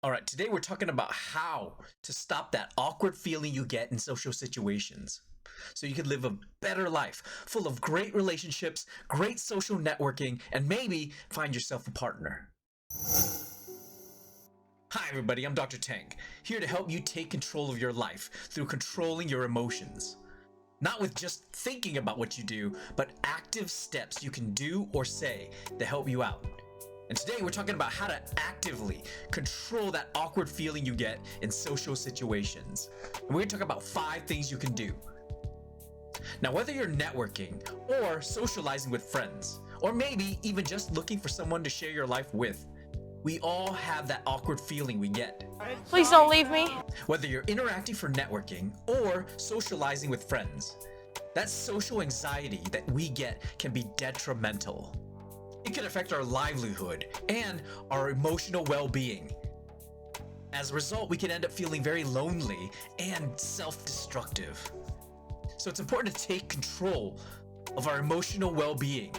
All right, today we're talking about how to stop that awkward feeling you get in social situations so you can live a better life full of great relationships, great social networking, and maybe find yourself a partner. Hi everybody, I'm Dr. Tang, here to help you take control of your life through controlling your emotions. Not with just thinking about what you do, but active steps you can do or say to help you out. And today we're talking about how to actively control that awkward feeling you get in social situations. And we're going to talk about 5 things you can do. Now, whether you're networking or socializing with friends, or maybe even just looking for someone to share your life with, we all have that awkward feeling we get. Please don't leave me. Whether you're interacting for networking or socializing with friends, that social anxiety that we get can be detrimental. It can affect our livelihood and our emotional well-being. As a result, we can end up feeling very lonely and self-destructive. So it's important to take control of our emotional well-being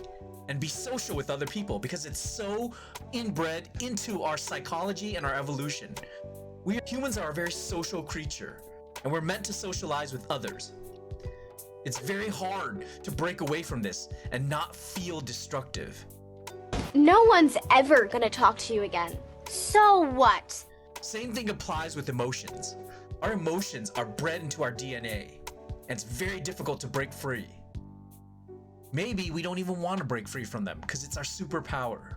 and be social with other people because it's so inbred into our psychology and our evolution. We humans are a very social creature, and we're meant to socialize with others. It's very hard to break away from this and not feel destructive. No one's ever gonna talk to you again. So what? Same thing applies with emotions. Our emotions are bred into our DNA, and it's very difficult to break free. Maybe we don't even want to break free from them because it's our superpower.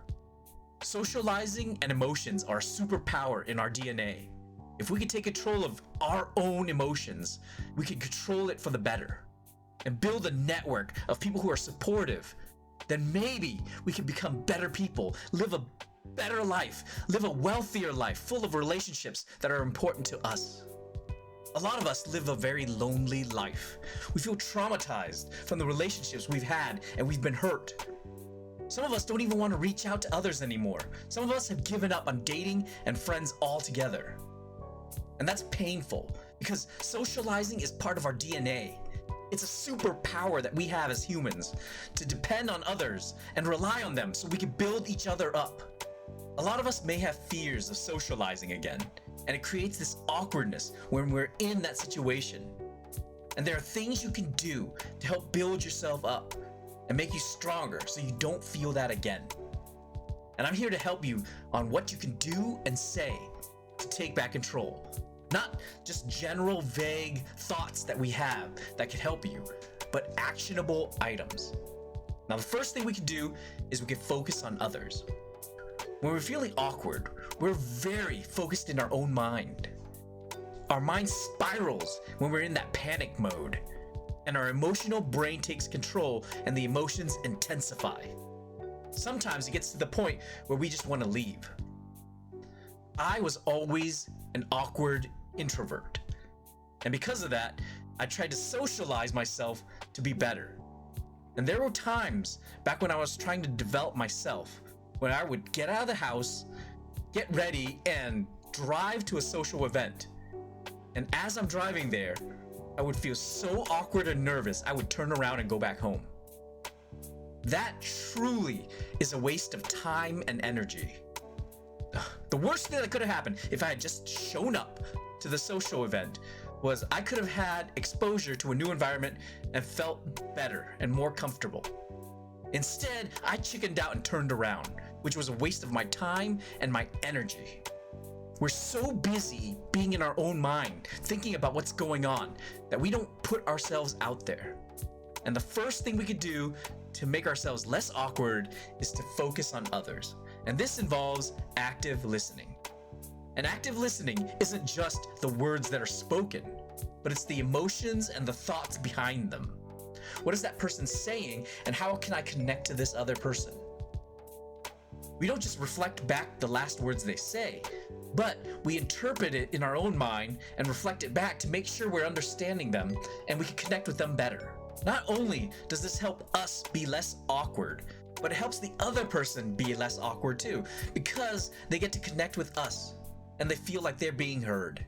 Socializing and emotions are a superpower in our DNA. If we could take control of our own emotions, we can control it for the better and build a network of people who are supportive. Then maybe we can become better people, live a better life, live a wealthier life full of relationships that are important to us. A lot of us live a very lonely life. We feel traumatized from the relationships we've had and we've been hurt. Some of us don't even want to reach out to others anymore. Some of us have given up on dating and friends altogether. And that's painful because socializing is part of our DNA. It's a superpower that we have as humans to depend on others and rely on them so we can build each other up. A lot of us may have fears of socializing again, and it creates this awkwardness when we're in that situation. And there are things you can do to help build yourself up and make you stronger so you don't feel that again. And I'm here to help you on what you can do and say to take back control. Not just general vague thoughts that we have that can help you, but actionable items. Now, the first thing we can do is we can focus on others. When we're feeling awkward, we're very focused in our own mind. Our mind spirals when we're in that panic mode, and our emotional brain takes control and the emotions intensify. Sometimes it gets to the point where we just want to leave. I was always an awkward introvert, and because of that, I tried to socialize myself to be better. And there were times back when I was trying to develop myself when I would get out of the house, get ready, and drive to a social event. And as I'm driving there, I would feel so awkward and nervous, I would turn around and go back home. That truly is a waste of time and energy. The worst thing that could have happened if I had just shown up to the social event was I could have had exposure to a new environment and felt better and more comfortable. Instead, I chickened out and turned around, which was a waste of my time and my energy. We're so busy being in our own mind, thinking about what's going on, that we don't put ourselves out there. And the first thing we could do to make ourselves less awkward is to focus on others. And this involves active listening. And active listening isn't just the words that are spoken, but it's the emotions and the thoughts behind them. What is that person saying, and how can I connect to this other person? We don't just reflect back the last words they say, but we interpret it in our own mind and reflect it back to make sure we're understanding them and we can connect with them better. Not only does this help us be less awkward, but it helps the other person be less awkward too, because they get to connect with us and they feel like they're being heard.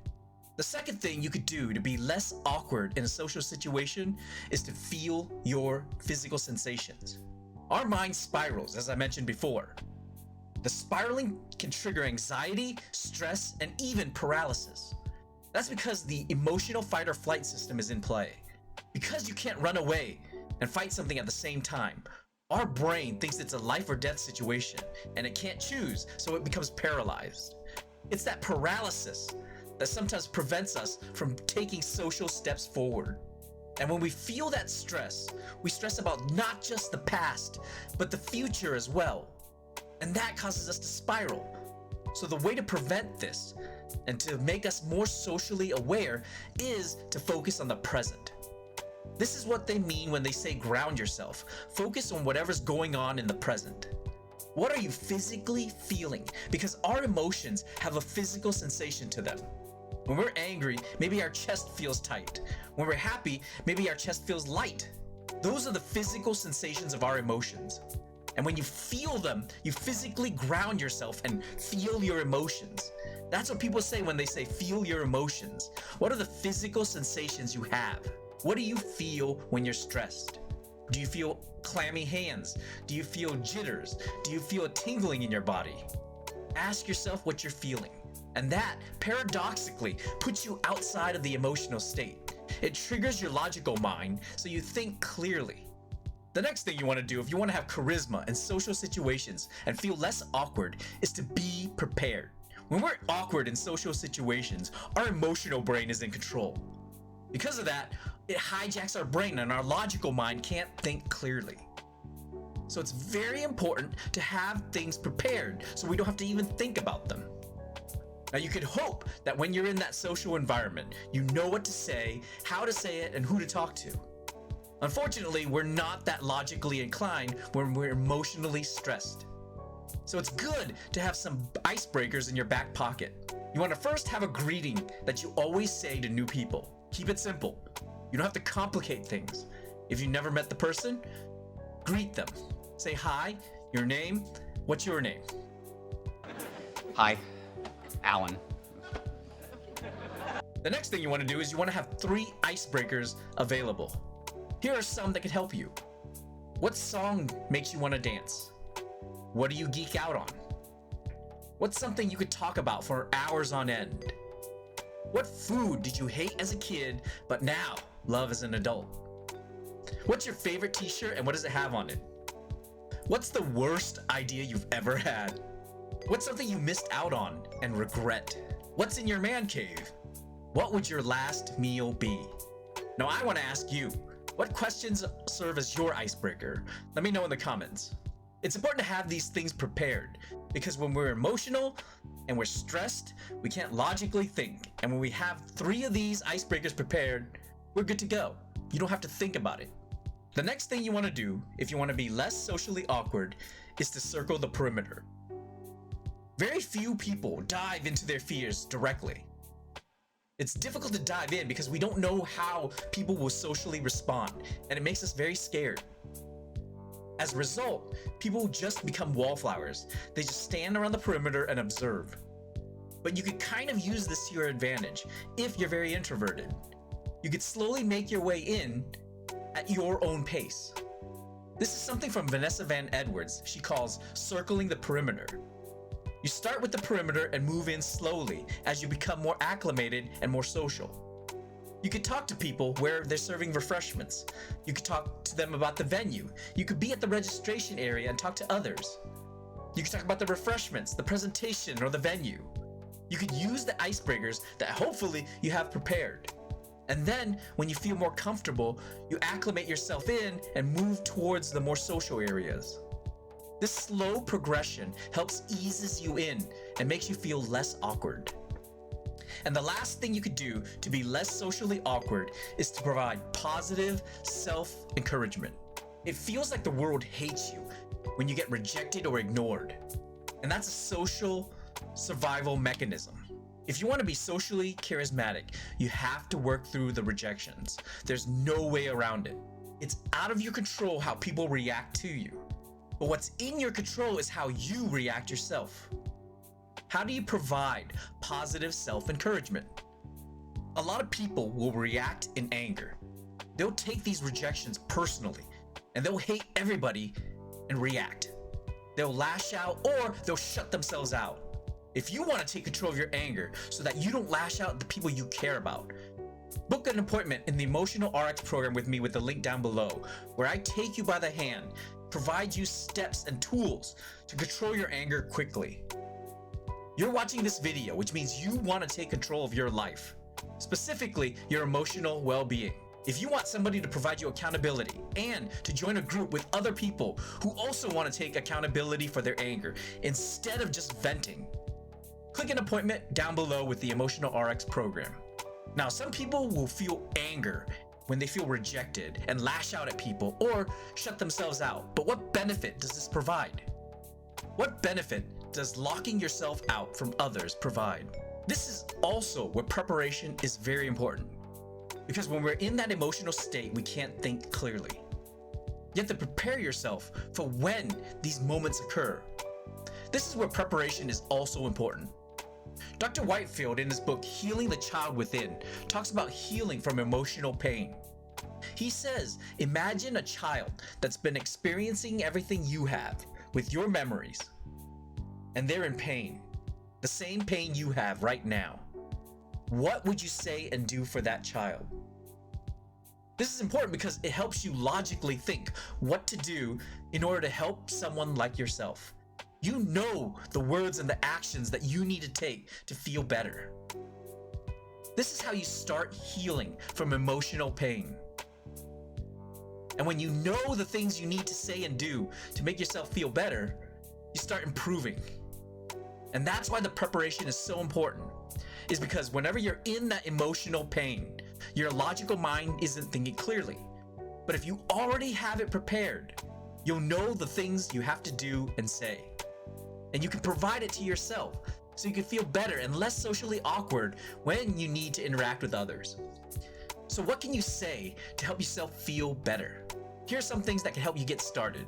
The second thing you could do to be less awkward in a social situation is to feel your physical sensations. Our mind spirals, as I mentioned before. The spiraling can trigger anxiety, stress, and even paralysis. That's because the emotional fight or flight system is in play. Because you can't run away and fight something at the same time, our brain thinks it's a life or death situation and it can't choose, so it becomes paralyzed. It's that paralysis that sometimes prevents us from taking social steps forward. And when we feel that stress, we stress about not just the past, but the future as well. And that causes us to spiral. So the way to prevent this and to make us more socially aware is to focus on the present. This is what they mean when they say ground yourself. Focus on whatever's going on in the present. What are you physically feeling? Because our emotions have a physical sensation to them. When we're angry, maybe our chest feels tight. When we're happy, maybe our chest feels light. Those are the physical sensations of our emotions. And when you feel them, you physically ground yourself and feel your emotions. That's what people say when they say feel your emotions. What are the physical sensations you have? What do you feel when you're stressed? Do you feel clammy hands? Do you feel jitters? Do you feel a tingling in your body? Ask yourself what you're feeling. And that, paradoxically, puts you outside of the emotional state. It triggers your logical mind so you think clearly. The next thing you want to do if you want to have charisma in social situations and feel less awkward is to be prepared. When we're awkward in social situations, our emotional brain is in control. Because of that, it hijacks our brain and our logical mind can't think clearly. So it's very important to have things prepared so we don't have to even think about them. Now you could hope that when you're in that social environment, you know what to say, how to say it, and who to talk to. Unfortunately, we're not that logically inclined when we're emotionally stressed. So it's good to have some icebreakers in your back pocket. You want to first have a greeting that you always say to new people. Keep it simple. You don't have to complicate things. If you never met the person, greet them. Say hi, your name, what's your name? Hi, Alan. The next thing you want to do is you want to have 3 icebreakers available. Here are some that can help you. What song makes you want to dance? What do you geek out on? What's something you could talk about for hours on end? What food did you hate as a kid, but now love as an adult? What's your favorite t-shirt and what does it have on it? What's the worst idea you've ever had? What's something you missed out on and regret? What's in your man cave? What would your last meal be? Now I want to ask you, what questions serve as your icebreaker? Let me know in the comments. It's important to have these things prepared because when we're emotional and we're stressed, we can't logically think. And when we have 3 of these icebreakers prepared, we're good to go. You don't have to think about it. The next thing you want to do if you want to be less socially awkward is to circle the perimeter. Very few people dive into their fears directly. It's difficult to dive in because we don't know how people will socially respond, and it makes us very scared. As a result, people just become wallflowers. They just stand around the perimeter and observe. But you could kind of use this to your advantage if you're very introverted. You could slowly make your way in at your own pace. This is something from Vanessa Van Edwards she calls circling the perimeter. You start with the perimeter and move in slowly as you become more acclimated and more social. You could talk to people where they're serving refreshments. You could talk to them about the venue. You could be at the registration area and talk to others. You could talk about the refreshments, the presentation, or the venue. You could use the icebreakers that hopefully you have prepared. And then, when you feel more comfortable, you acclimate yourself in and move towards the more social areas. This slow progression helps eases you in and makes you feel less awkward. And the last thing you could do to be less socially awkward is to provide positive self-encouragement. It feels like the world hates you when you get rejected or ignored. And that's a social survival mechanism. If you want to be socially charismatic, you have to work through the rejections. There's no way around it. It's out of your control how people react to you. But what's in your control is how you react yourself. How do you provide positive self-encouragement? A lot of people will react in anger. They'll take these rejections personally, and they'll hate everybody and react. They'll lash out or they'll shut themselves out. If you want to take control of your anger so that you don't lash out at the people you care about, book an appointment in the Emotional RX program with me with the link down below, where I take you by the hand, provide you steps and tools to control your anger quickly. You're watching this video, which means you want to take control of your life, specifically your emotional well-being. If you want somebody to provide you accountability and to join a group with other people who also want to take accountability for their anger instead of just venting, click an appointment down below with the Emotional RX program. Now, some people will feel anger when they feel rejected and lash out at people or shut themselves out. But what benefit does this provide? What benefit does locking yourself out from others provide? This is also where preparation is very important. Because when we're in that emotional state, we can't think clearly. You have to prepare yourself for when these moments occur. This is where preparation is also important. Dr. Whitefield, in his book, Healing the Child Within, talks about healing from emotional pain. He says, imagine a child that's been experiencing everything you have with your memories, and they're in pain, the same pain you have right now. What would you say and do for that child? This is important because it helps you logically think what to do in order to help someone like yourself. You know the words and the actions that you need to take to feel better. This is how you start healing from emotional pain. And when you know the things you need to say and do to make yourself feel better, you start improving. And that's why the preparation is so important, is because whenever you're in that emotional pain, your logical mind isn't thinking clearly. But if you already have it prepared, you'll know the things you have to do and say. And you can provide it to yourself so you can feel better and less socially awkward when you need to interact with others. So what can you say to help yourself feel better? Here are some things that can help you get started.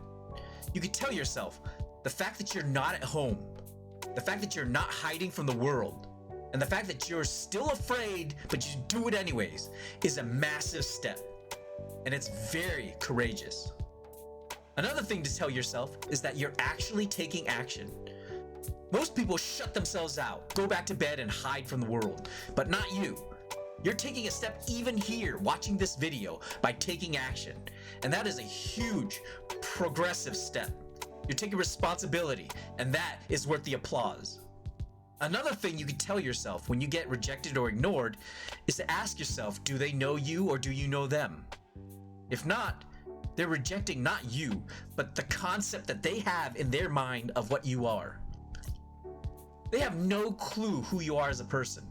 You can tell yourself the fact that you're not at home, the fact that you're not hiding from the world, and the fact that you're still afraid but you do it anyways is a massive step. And it's very courageous. Another thing to tell yourself is that you're actually taking action. Most people shut themselves out, go back to bed and hide from the world, but not you. You're taking a step even here watching this video by taking action. And that is a huge progressive step. You're taking responsibility, and that is worth the applause. Another thing you can tell yourself when you get rejected or ignored is to ask yourself, do they know you or do you know them? If not, they're rejecting not you, but the concept that they have in their mind of what you are. They have no clue who you are as a person.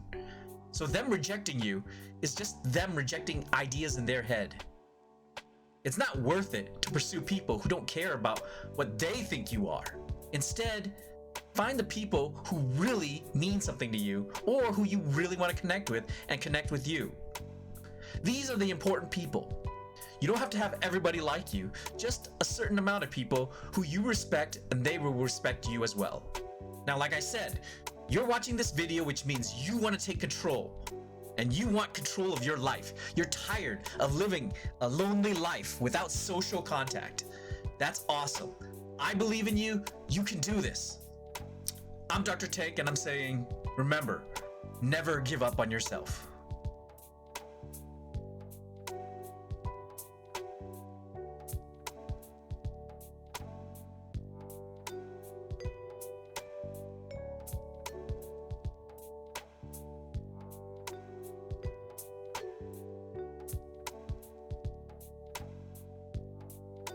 So them rejecting you is just them rejecting ideas in their head. It's not worth it to pursue people who don't care about what they think you are. Instead, find the people who really mean something to you or who you really want to connect with and connect with you. These are the important people. You don't have to have everybody like you, just a certain amount of people who you respect and they will respect you as well. Now, like I said, you're watching this video, which means you want to take control and you want control of your life. You're tired of living a lonely life without social contact. That's awesome. I believe in you. You can do this. I'm Dr. Tank, and I'm saying, remember, never give up on yourself.